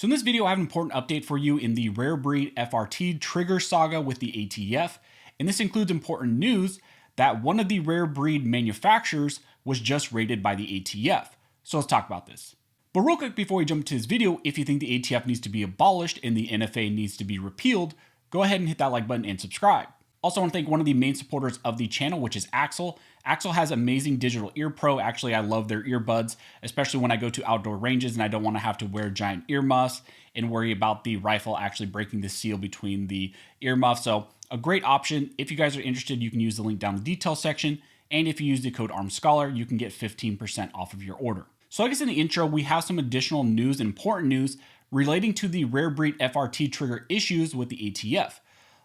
So in this video, I have an important update for you in the rare breed FRT trigger saga with the ATF, and this includes important news that one of the rare breed manufacturers was just raided by the ATF. So let's talk about this. But real quick before we jump into this video, if you think the ATF needs to be abolished and the NFA needs to be repealed, go ahead and hit that like button and subscribe. Also, I want to thank one of the main supporters of the channel, which is Axel. Axel has amazing digital ear pro. Actually, I love their earbuds, especially when I go to outdoor ranges and I don't want to have to wear giant earmuffs and worry about the rifle actually breaking the seal between the earmuffs. So a great option. If you guys are interested, you can use the link down in the details section. And if you use the code ARMSCHOLAR, you can get 15% off of your order. So I guess in the intro, we have some additional news, important news, relating to the rare breed FRT trigger issues with the ATF.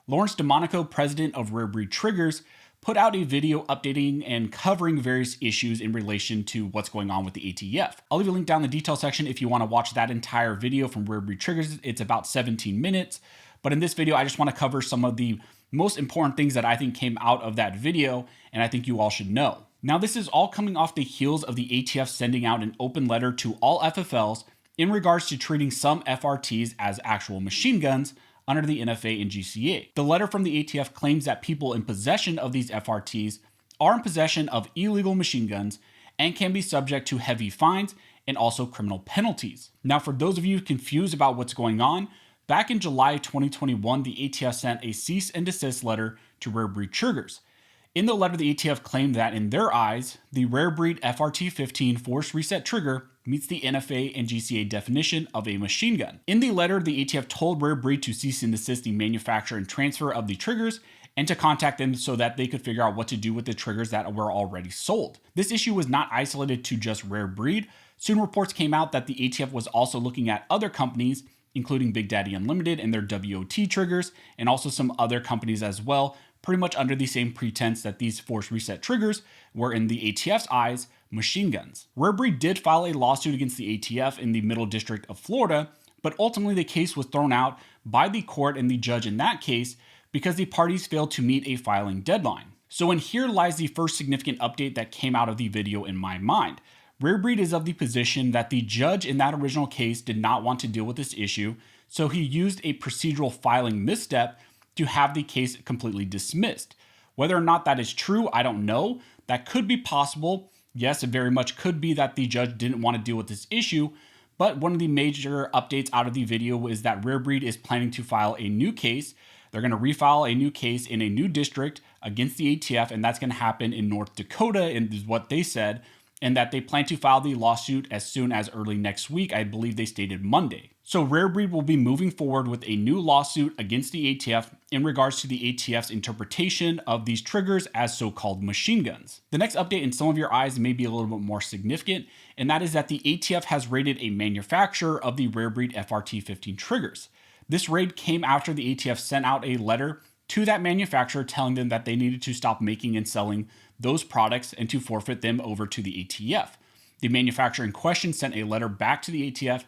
Lawrence DeMonico, president of Rare Breed Triggers, put out a video updating and covering various issues in relation to what's going on with the ATF. I'll leave a link down in the detail section if you want to watch that entire video from Rare Breed Triggers. It's about 17 minutes. But in this video, I just want to cover some of the most important things that I think came out of that video, and I think you all should know. Now, this is all coming off the heels of the ATF sending out an open letter to all FFLs in regards to treating some FRTs as actual machine guns under the NFA and GCA. The letter from the ATF claims that people in possession of these FRTs are in possession of illegal machine guns and can be subject to heavy fines and also criminal penalties. Now, for those of you confused about what's going on, back in July 2021, the ATF sent a cease and desist letter to Rare Breed Triggers. In the letter, the ATF claimed that in their eyes, the Rare Breed FRT-15 Force Reset Trigger meets the NFA and GCA definition of a machine gun. In the letter, the ATF told Rare Breed to cease and desist the manufacture and transfer of the triggers and to contact them so that they could figure out what to do with the triggers that were already sold. This issue was not isolated to just Rare Breed. Soon reports came out that the ATF was also looking at other companies, including Big Daddy Unlimited and their WOT triggers, and also some other companies as well, pretty much under the same pretense that these force reset triggers were, in the ATF's eyes, machine guns. Rare Breed did file a lawsuit against the ATF in the Middle District of Florida, but ultimately the case was thrown out by the court and the judge in that case because the parties failed to meet a filing deadline. So in here lies the first significant update that came out of the video in my mind. Rare Breed is of the position that the judge in that original case did not want to deal with this issue, so he used a procedural filing misstep to have the case completely dismissed. Whether or not that is true, I don't know. That could be possible. Yes, it very much could be that the judge didn't want to deal with this issue, but one of the major updates out of the video is that Rare Breed is planning to file a new case. They're going to refile a new case in a new district against the ATF, and that's going to happen in North Dakota, and is what they said, and that they plan to file the lawsuit as soon as early next week. I believe they stated Monday. So Rare Breed will be moving forward with a new lawsuit against the ATF in regards to the ATF's interpretation of these triggers as so-called machine guns. The next update in some of your eyes may be a little bit more significant, and that is that the ATF has raided a manufacturer of the Rare Breed FRT-15 triggers. This raid came after the ATF sent out a letter to that manufacturer telling them that they needed to stop making and selling those products and to forfeit them over to the ATF. The manufacturer in question sent a letter back to the ATF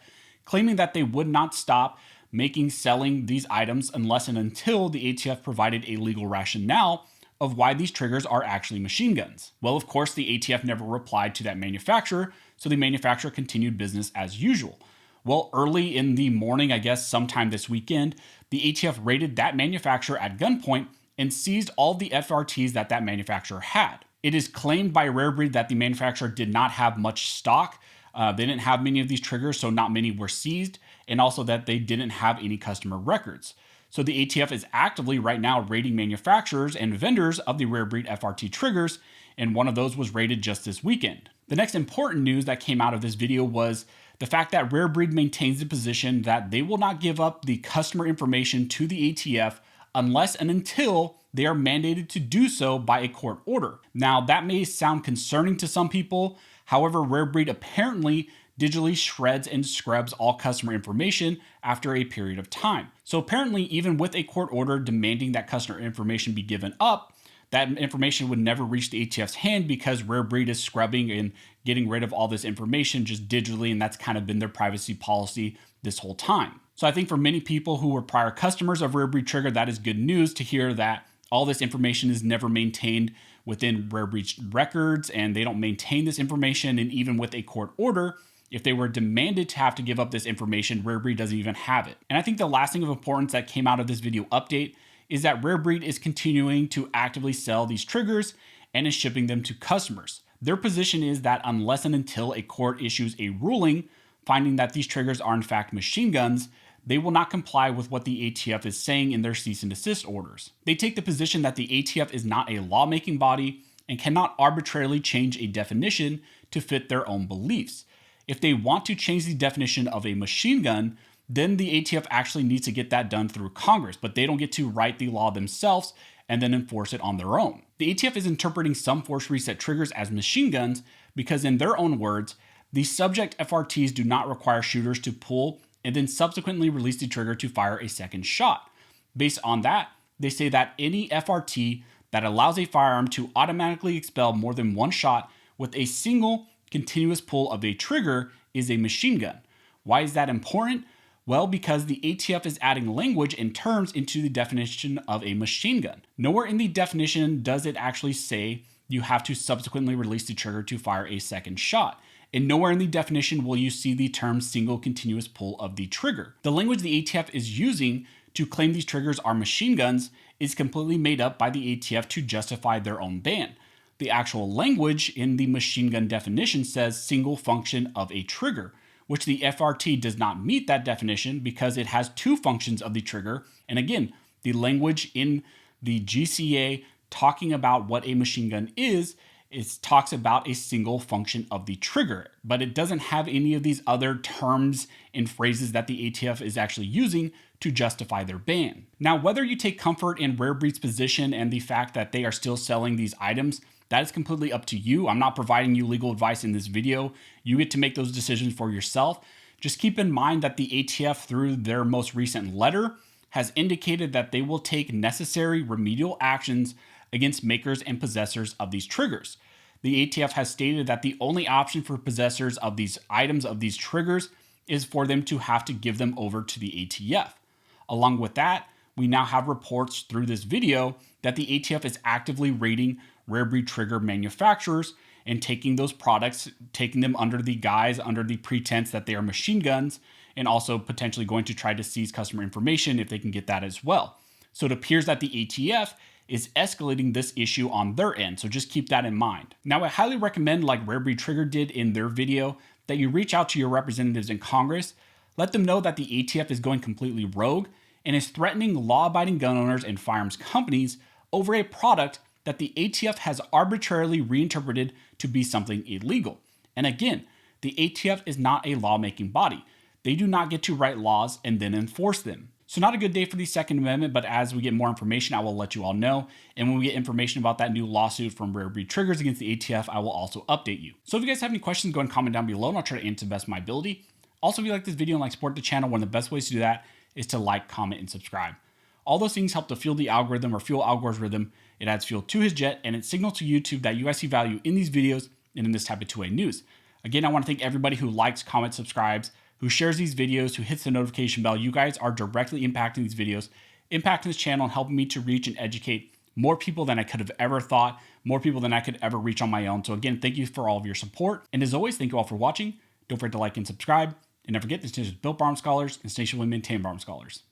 claiming that they would not stop making, selling these items unless and until the ATF provided a legal rationale of why these triggers are actually machine guns. Well, of course, the ATF never replied to that manufacturer, so the manufacturer continued business as usual. Well, early in the morning, I guess sometime this weekend, the ATF raided that manufacturer at gunpoint and seized all the FRTs that manufacturer had. It is claimed by Rare Breed that the manufacturer did not have much stock. They didn't have many of these triggers, so not many were seized, and also that they didn't have any customer records. So the ATF is actively right now raiding manufacturers and vendors of the Rare Breed FRT triggers, and one of those was raided just this weekend. The next important news that came out of this video was the fact that Rare Breed maintains the position that they will not give up the customer information to the ATF unless and until they are mandated to do so by a court order. Now, that may sound concerning to some people. However, Rare Breed apparently digitally shreds and scrubs all customer information after a period of time. So apparently, even with a court order demanding that customer information be given up, that information would never reach the ATF's hand because Rare Breed is scrubbing and getting rid of all this information just digitally, and that's kind of been their privacy policy this whole time. So I think for many people who were prior customers of Rare Breed Trigger, that is good news to hear that all this information is never maintained within Rare Breed records, and they don't maintain this information, and even with a court order, if they were demanded to have to give up this information, Rare Breed doesn't even have it. And I think the last thing of importance that came out of this video update is that Rare Breed is continuing to actively sell these triggers and is shipping them to customers. Their position is that unless and until a court issues a ruling finding that these triggers are in fact machine guns, they will not comply with what the ATF is saying in their cease and desist orders. They take the position that the ATF is not a lawmaking body and cannot arbitrarily change a definition to fit their own beliefs. If they want to change the definition of a machine gun, then the ATF actually needs to get that done through Congress, but they don't get to write the law themselves and then enforce it on their own. The ATF is interpreting some force reset triggers as machine guns because, in their own words, the subject FRTs do not require shooters to pull and then subsequently release the trigger to fire a second shot. Based on that, they say that any FRT that allows a firearm to automatically expel more than one shot with a single continuous pull of a trigger is a machine gun. Why is that important? Well, because the ATF is adding language and terms into the definition of a machine gun. Nowhere in the definition does it actually say you have to subsequently release the trigger to fire a second shot. And nowhere in the definition will you see the term single continuous pull of the trigger. The language the ATF is using to claim these triggers are machine guns is completely made up by the ATF to justify their own ban. The actual language in the machine gun definition says single function of a trigger, which the FRT does not meet that definition because it has two functions of the trigger. And again, the language in the GCA talking about what a machine gun is talks about a single function of the trigger, but it doesn't have any of these other terms and phrases that the ATF is actually using to justify their ban. Now, whether you take comfort in Rare Breed's position and the fact that they are still selling these items, that is completely up to you. I'm not providing you legal advice in this video. You get to make those decisions for yourself. Just keep in mind that the ATF, through their most recent letter, has indicated that they will take necessary remedial actions against makers and possessors of these triggers. The ATF has stated that the only option for possessors of these items, of these triggers, is for them to have to give them over to the ATF. Along with that, we now have reports through this video that the ATF is actively raiding Rare Breed trigger manufacturers and taking those products, taking them under the guise, under the pretense that they are machine guns, and also potentially going to try to seize customer information if they can get that as well. So it appears that the ATF is escalating this issue on their end, so just keep that in mind. Now, I highly recommend, like Rare Breed Trigger did in their video, that you reach out to your representatives in Congress, let them know that the ATF is going completely rogue and is threatening law-abiding gun owners and firearms companies over a product that the ATF has arbitrarily reinterpreted to be something illegal. And again, the ATF is not a lawmaking body. They do not get to write laws and then enforce them. So not a good day for the Second Amendment, but as we get more information, I will let you all know. And when we get information about that new lawsuit from Rare Breed Triggers against the ATF, I will also update you. So if you guys have any questions, go and comment down below and I'll try to answer to the best of my ability. Also, if you like this video and like support the channel, one of the best ways to do that is to like, comment, and subscribe. All those things help to fuel the algorithm or fuel Algore's rhythm. It adds fuel to his jet and it signals to YouTube that you guys see value in these videos and in this type of 2A news. Again, I want to thank everybody who likes, comments, subscribes, who shares these videos, who hits the notification bell. You guys are directly impacting these videos, impacting this channel, and helping me to reach and educate more people than I could have ever thought, more people than I could ever reach on my own. So again, thank you for all of your support. And as always, thank you all for watching. Don't forget to like and subscribe. And never forget, this is Built Bar Arms Scholars and Station Women Maintain Bar Arms Scholars.